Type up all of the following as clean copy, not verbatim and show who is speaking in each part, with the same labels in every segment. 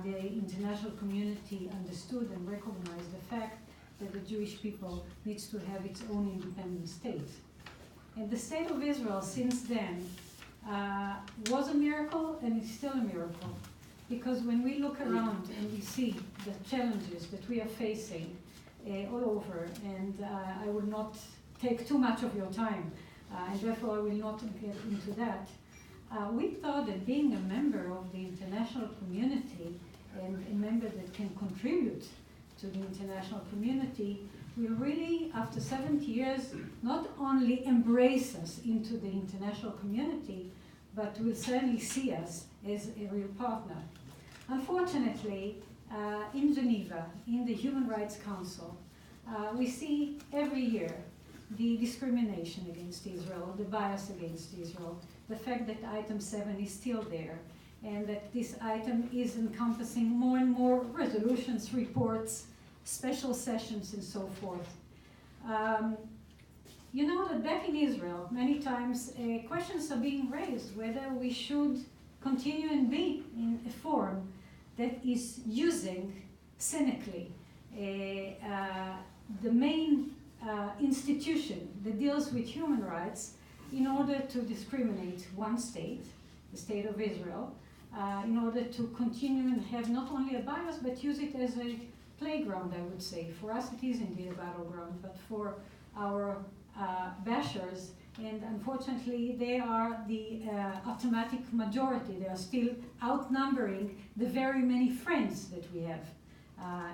Speaker 1: the international community understood and recognized the fact that the Jewish people needs to have its own independent state. And the state of Israel since then was a miracle and is still a miracle. Because when we look around and we see the challenges that we are facing all over, and I will not take too much of your time, and therefore I will not get into that, we thought that being a member of the international community and a member that can contribute to the international community will really, after 70 years, not only embrace us into the international community, but will certainly see us as a real partner. Unfortunately, in Geneva, in the Human Rights Council, we see every year the discrimination against Israel, the bias against Israel, the fact that item 7 is still there, and that this item is encompassing more and more resolutions, reports, special sessions, and so forth. You know that back in Israel, many times questions are being raised whether we should continue and be in a forum that is using cynically the main institution that deals with human rights in order to discriminate one state, the state of Israel, in order to continue and have not only a bias but use it as a playground, I would say. For us it is indeed a battleground, but for our bashers, and unfortunately they are the automatic majority. They are still outnumbering the very many friends that we have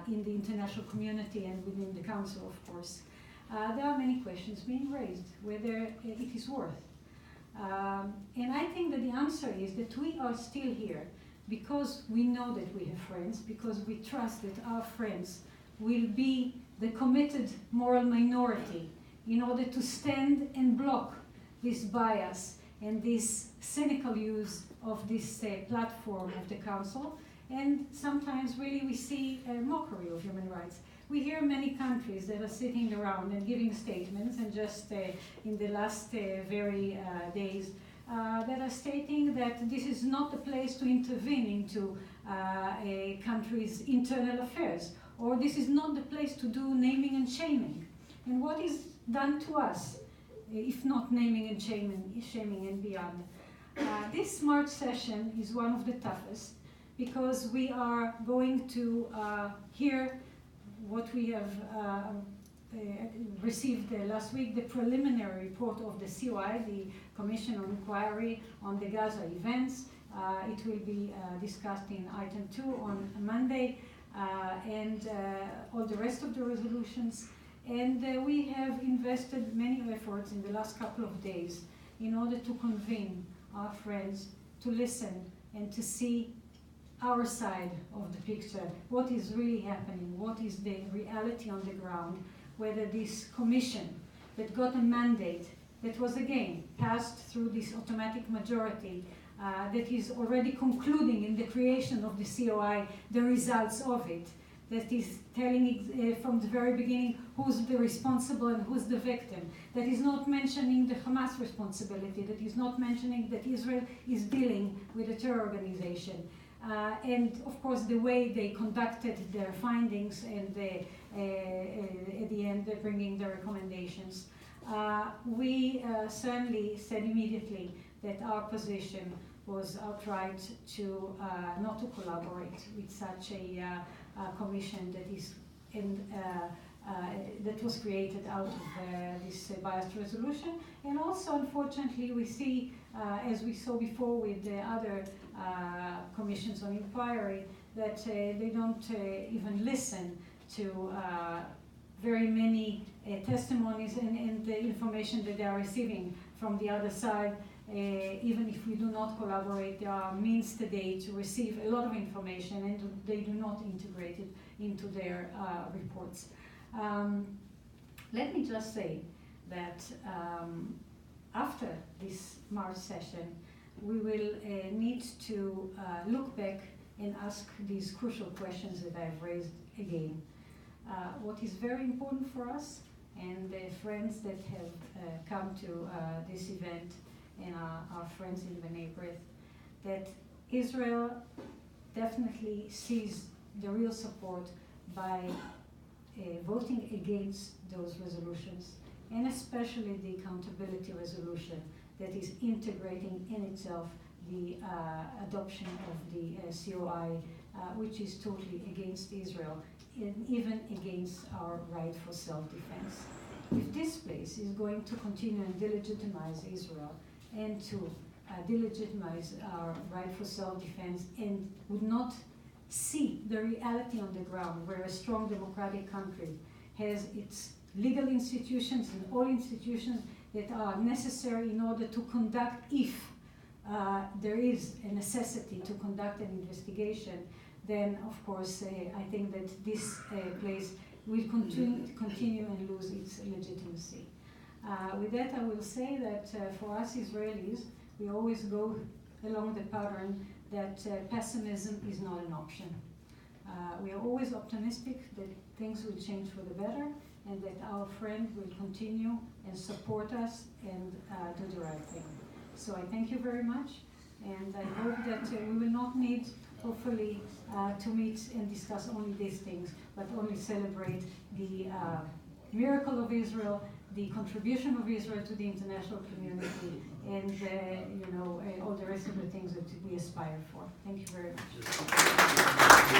Speaker 1: in the international community and within the council, of course. There are many questions being raised, whether it is worth. And I think that the answer is that we are still here because we know that we have friends, because we trust that our friends will be the committed moral minority in order to stand and block this bias and this cynical use of this platform of the Council. And sometimes really we see a mockery of human rights. We hear many countries that are sitting around and giving statements, and just in the last very days, that are stating that this is not the place to intervene into a country's internal affairs, or this is not the place to do naming and shaming. And what is done to us, if not naming and shaming and beyond? This March session is one of the toughest, because we are going to hear what we have received last week, the preliminary report of the COI, the Commission on Inquiry on the Gaza events. It will be discussed in item 2 on Monday, and all the rest of the resolutions. And we have invested many efforts in the last couple of days in order to convene our friends to listen and to see our side of the picture, what is really happening, what is the reality on the ground, whether this commission that got a mandate that was again passed through this automatic majority that is already concluding in the creation of the COI the results of it, that is telling from the very beginning who's the responsible and who's the victim, that is not mentioning the Hamas responsibility, that is not mentioning that Israel is dealing with a terror organization. And of course the way they conducted their findings and at the end they're bringing the recommendations. We certainly said immediately that our position was outright to not to collaborate with such a commission that is that was created out of this biased resolution. And also, unfortunately, we see, as we saw before with the other commissions on inquiry, that they don't even listen to very many testimonies and the information that they are receiving from the other side. Even if we do not collaborate, there are means today to receive a lot of information, and they do not integrate it into their reports. Let me just say that after this March session, we will need to look back and ask these crucial questions that I've raised again. What is very important for us and the friends that have come to this event and our friends in the neighborhood, that Israel definitely sees the real support by voting against those resolutions, and especially the accountability resolution that is integrating in itself the adoption of the COI, which is totally against Israel and even against our right for self-defense. If this place is going to continue and delegitimize Israel and to delegitimize our right for self-defense and would not see the reality on the ground, where a strong democratic country has its legal institutions and all institutions that are necessary in order to conduct, if there is a necessity to conduct an investigation, then of course I think that this place will continue and lose its legitimacy. With that, I will say that for us Israelis, we always go along the pattern that pessimism is not an option. We are always optimistic that things will change for the better and that our friend will continue and support us and do the right thing. So I thank you very much, and I hope that we will not need, hopefully, to meet and discuss only these things, but only celebrate the miracle of Israel, the contribution of Israel to the international community, and all the rest of the things that we aspire for. Thank you very much.